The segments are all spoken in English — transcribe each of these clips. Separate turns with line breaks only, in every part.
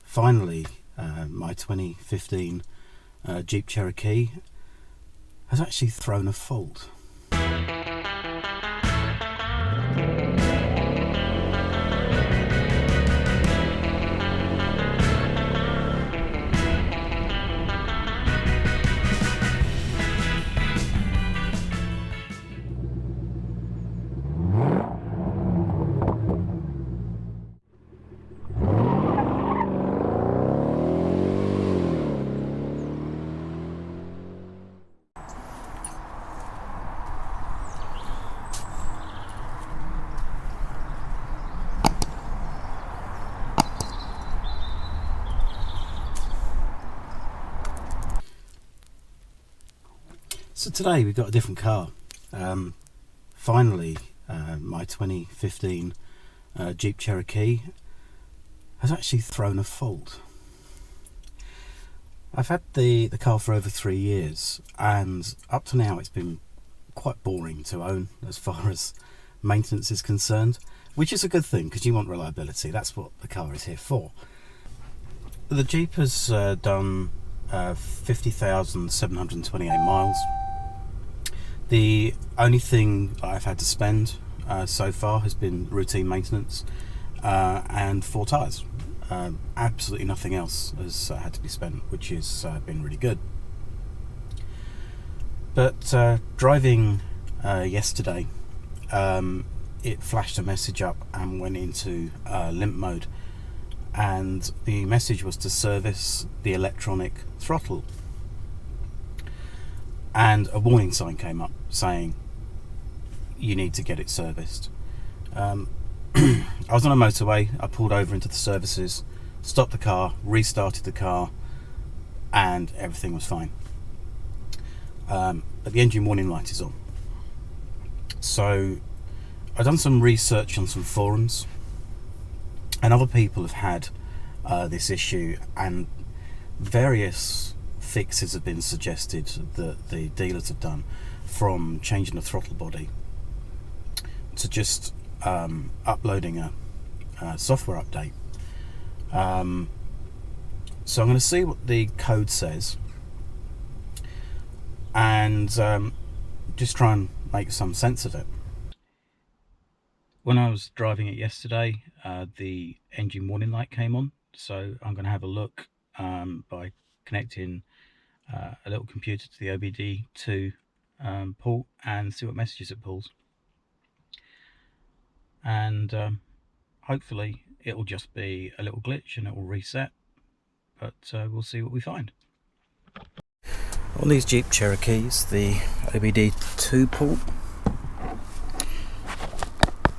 Finally, my 2015 Jeep Cherokee has actually thrown a fault. So today we've got a different car. Finally, my 2015 Jeep Cherokee has actually thrown a fault. I've had the car for over 3 years, and up to now it's been quite boring to own as far as maintenance is concerned, which is a good thing because you want reliability. That's what the car is here for. The Jeep has done 50,728 miles. The only thing I've had to spend so far has been routine maintenance and 4 tyres. Absolutely nothing else has had to be spent, which has been really good. But driving yesterday, it flashed a message up and went into limp mode, and the message was to service the electronic throttle. And a warning sign came up saying you need to get it serviced. I was on a motorway. I pulled over into the services, stopped the car, restarted the car, and everything was fine. But the engine warning light is on. So I've done some research on some forums, and other people have had this issue, and various fixes have been suggested that the dealers have done, from changing the throttle body to just uploading a software update. So I'm going to see what the code says and just try and make some sense of it. When I was driving it yesterday, the engine warning light came on, so I'm going to have a look by connecting a little computer to the OBD2 port and see what messages it pulls, and hopefully it will just be a little glitch and it will reset, but we'll see what we find. On these Jeep Cherokees, the OBD2 port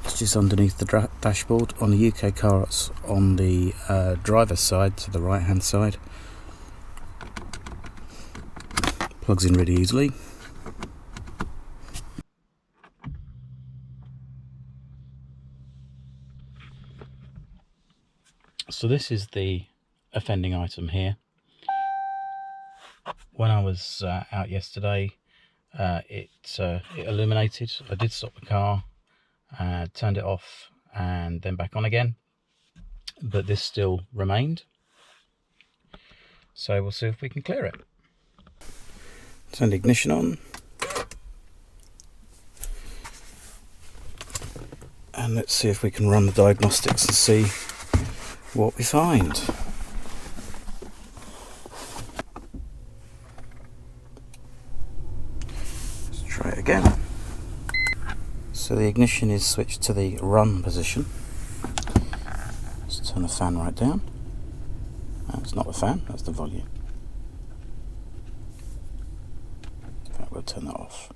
is just underneath the dashboard. On the UK car it's on the driver's side, to the right hand side. Plugs in really easily. So this is the offending item here. When I was out yesterday, it illuminated. I did stop the car, turned it off and then back on again, but this still remained. So we'll see if we can clear it. Turn the ignition on, and let's see if we can run the diagnostics and see what we find. Let's try it again. So the ignition is switched to the run position. Let's turn the fan right down. That's not the fan, that's the volume. In fact, we'll turn that off.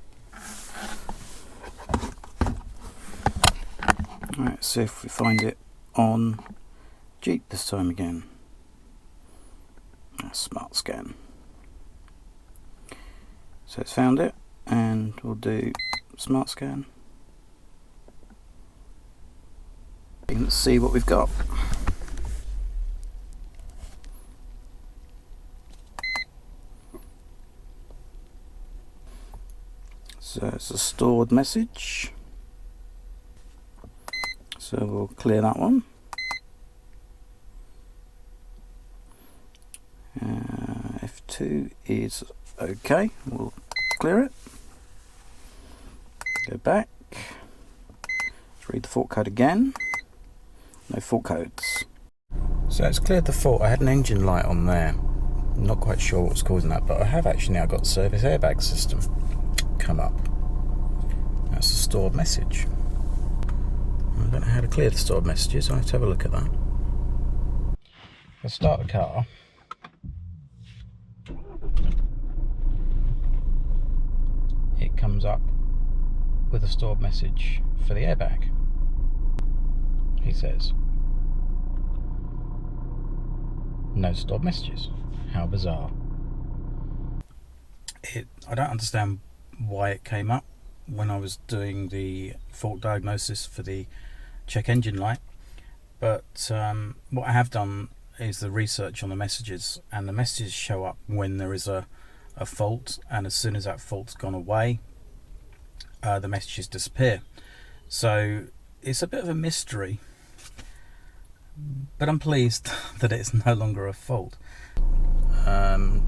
Alright, let's see if we find it on Jeep this time again. Smart scan. So it's found it, and we'll do smart scan. Let's see what we've got. So it's a stored message. So we'll clear that one. 2 is okay. We'll clear it. Go back. Let's read the fault code again. No fault codes. So it's cleared the fault. I had an engine light on there. I'm not quite sure what's causing that, but I have actually now got service airbag system come up. That's a stored message. I don't know how to clear the stored messages, so I have to have a look at that. I'll start the car. It comes up with a stored message for the airbag. He says, no stored messages. How bizarre. I don't understand why it came up when I was doing the fault diagnosis for the check engine light, but what I have done is the research on the messages, and the messages show up when there is a fault, and as soon as that fault's gone away, the messages disappear. So it's a bit of a mystery, but I'm pleased that it's no longer a fault.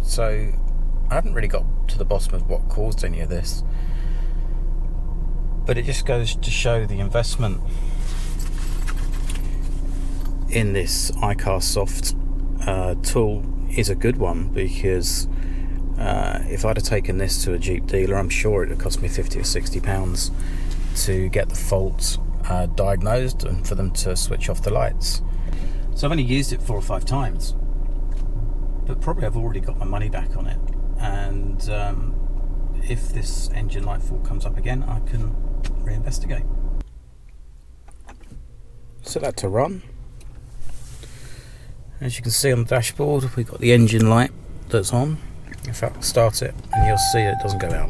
So I haven't really got to the bottom of what caused any of this, but it just goes to show the investment in this iCar Soft tool is a good one, because if I'd have taken this to a Jeep dealer, I'm sure it would cost me £50 or £60 to get the fault diagnosed and for them to switch off the lights. So I've only used it 4 or 5 times, but probably I've already got my money back on it, and if this engine light fault comes up again, I can reinvestigate. Set that to run. As you can see on the dashboard, we've got the engine light that's on. In fact, start it and you'll see it doesn't go out.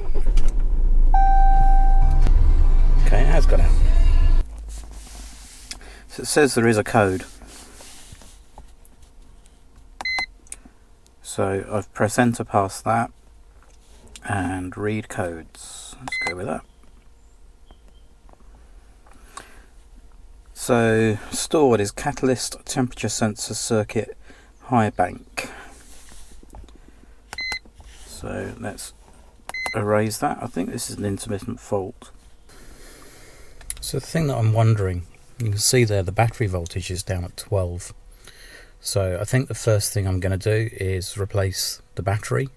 Okay, it has gone out. So it says there is a code. So I've pressed enter past that and read codes. Let's go with that. So stored is catalyst temperature sensor circuit high bank. So let's erase that. I think this is an intermittent fault. So the thing that I'm wondering, you can see there the battery voltage is down at 12. So I think the first thing I'm going to do is replace the battery.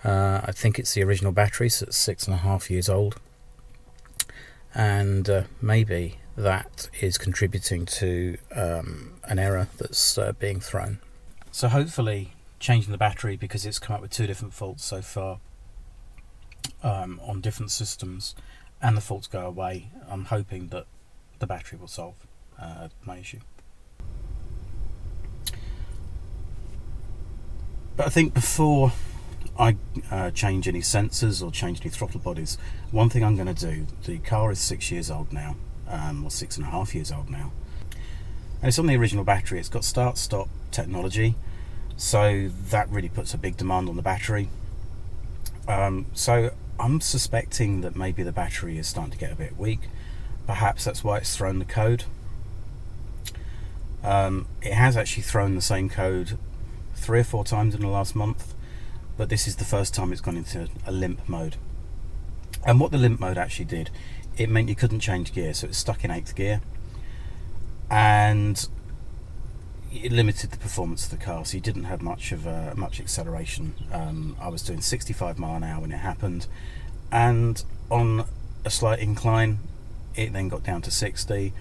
I think it's the original battery, so it's 6.5 years old. And maybe that is contributing to an error that's being thrown. So hopefully changing the battery, because it's come up with 2 different faults so far on different systems, and the faults go away, I'm hoping that the battery will solve my issue. But I think before I change any sensors or change any throttle bodies, one thing I'm going to do, the car is 6 years old now, or 6.5 years old now, and it's on the original battery. It's got start-stop technology, so that really puts a big demand on the battery. So I'm suspecting that maybe the battery is starting to get a bit weak. Perhaps that's why it's thrown the code. It has actually thrown the same code 3 or 4 times in the last month, but this is the first time it's gone into a limp mode. And what the limp mode actually did, it meant you couldn't change gear, so it's stuck in 8th gear, and it limited the performance of the car, so you didn't have much acceleration. I was doing 65 mile an hour when it happened, and on a slight incline it then got down to 60.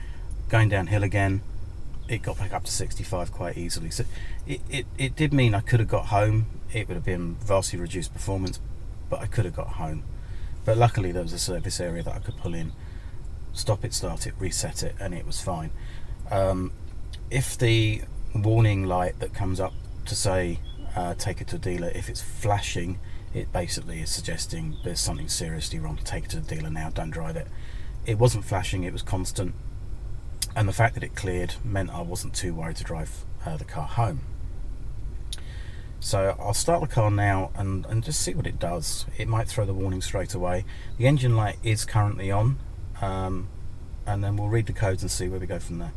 Going downhill again, it got back up to 65 quite easily. So it did mean I could have got home. It would have been vastly reduced performance, but I could have got home. But luckily there was a service area that I could pull in, stop it, start it, reset it, and it was fine. If the warning light that comes up to say take it to a dealer, if it's flashing, it basically is suggesting there's something seriously wrong, to take it to the dealer now, don't drive it. It wasn't flashing, it was constant, and the fact that it cleared meant I wasn't too worried to drive the car home. So I'll start the car now and just see what it does. It might throw the warning straight away. The engine light is currently on, and then we'll read the codes and see where we go from there.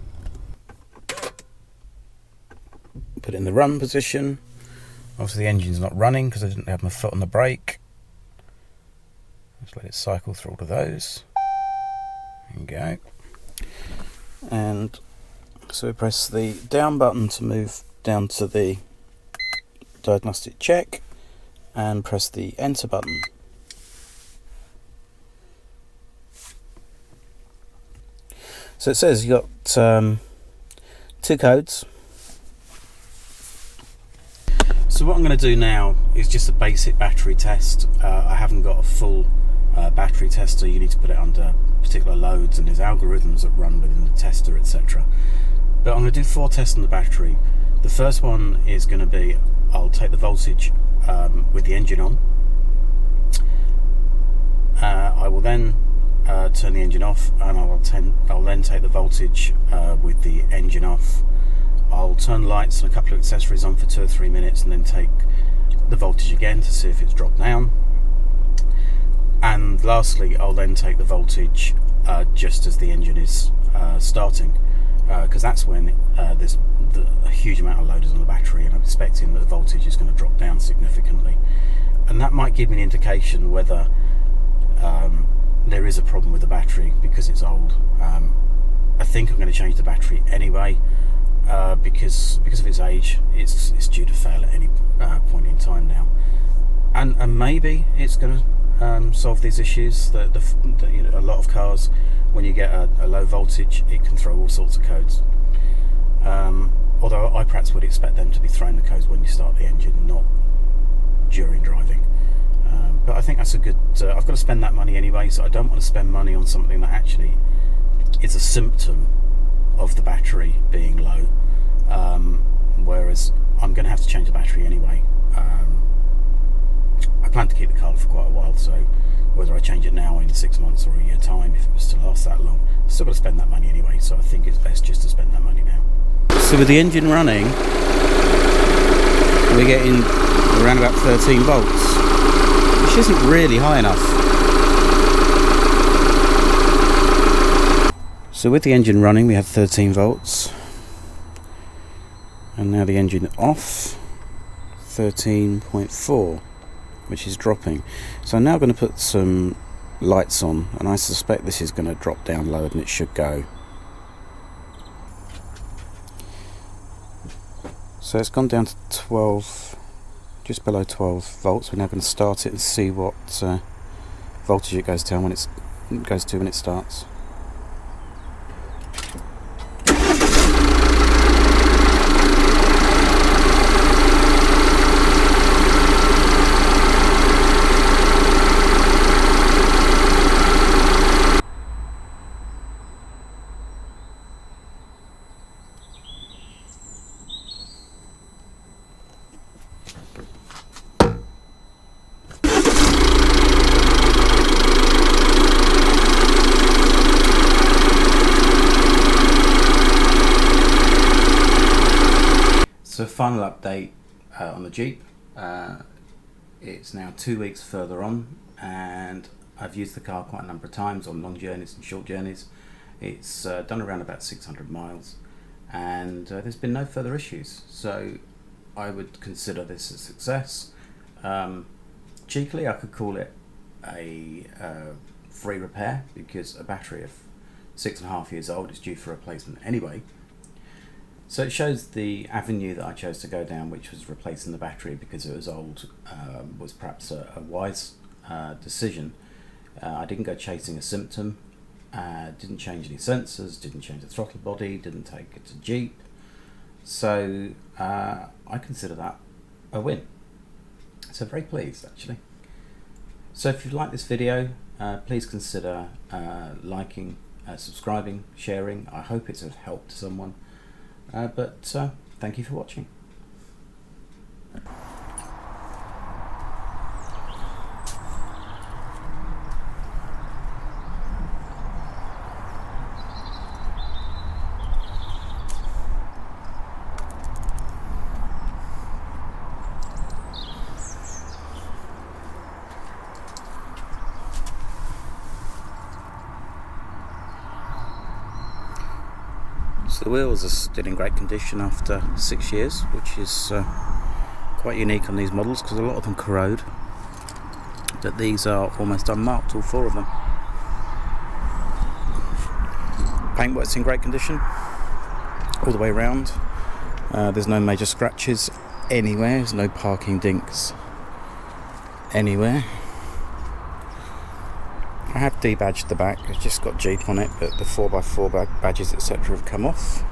Put it in the run position, Obviously the engine's not running because I didn't have my foot on the brake. Just let it cycle through all of those. There you go. And so we press the down button to move down to the diagnostic check, and press the enter button. So it says you got 2 codes. So what I'm going to do now is just a basic battery test. I haven't got a full battery tester. You need to put it under particular loads, and there's algorithms that run within the tester, etc. But I'm going to do 4 tests on the battery. The first one is going to be, I'll take the voltage with the engine on. I will then turn the engine off, and I'll then take the voltage with the engine off. I'll turn lights and a couple of accessories on for 2 or 3 minutes, and then take the voltage again to see if it's dropped down. And lastly, I'll then take the voltage just as the engine is starting, because that's when there's a huge amount of loaders on the battery, and I'm expecting that the voltage is going to drop down significantly. And that might give me an indication whether there is a problem with the battery because it's old. I think I'm going to change the battery anyway, because of its age. It's due to fail at any point in time now, and maybe it's going to solve these issues. You know, a lot of cars, when you get a low voltage, it can throw all sorts of codes. Although I perhaps would expect them to be throwing the codes when you start the engine, not during driving. But I think that's a good. I've got to spend that money anyway, so I don't want to spend money on something that actually is a symptom of the battery being low. Whereas I'm going to have to change the battery anyway. I plan to keep the car for quite a while, so whether I change it now in 6 months or a year time, if it was to last that long, I've still got to spend that money anyway, so I think it's best just to spend that money now. So with the engine running, we're getting around about 13 volts, which isn't really high enough. So with the engine running, we had 13 volts, and now the engine off, 13.4, which is dropping. So I'm now going to put some lights on, and I suspect this is going to drop down low, and it should go. So it's gone down to 12, just below 12 volts. We're now going to start it and see what voltage it goes to when it starts. So final update on the Jeep. It's now 2 weeks further on, and I've used the car quite a number of times on long journeys and short journeys. It's done around about 600 miles, and there's been no further issues, so I would consider this a success. Cheekily, I could call it a free repair, because a battery of 6.5 years old is due for replacement anyway. So it shows the avenue that I chose to go down, which was replacing the battery because it was old, was perhaps a wise decision. I didn't go chasing a symptom, didn't change any sensors, didn't change the throttle body, didn't take it to Jeep. So I consider that a win. So very pleased, actually. So if you like this video, please consider liking, subscribing, sharing. I hope it's of help to someone. But thank you for watching. So the wheels are still in great condition after 6 years, which is quite quite unique on these models because a lot of them corrode, but these are almost unmarked, all 4 of them. Paintwork's in great condition all the way around. There's no major scratches anywhere, there's no parking dinks anywhere. I have debadged the back, it's just got Jeep on it, but the 4x4 badges etc. have come off.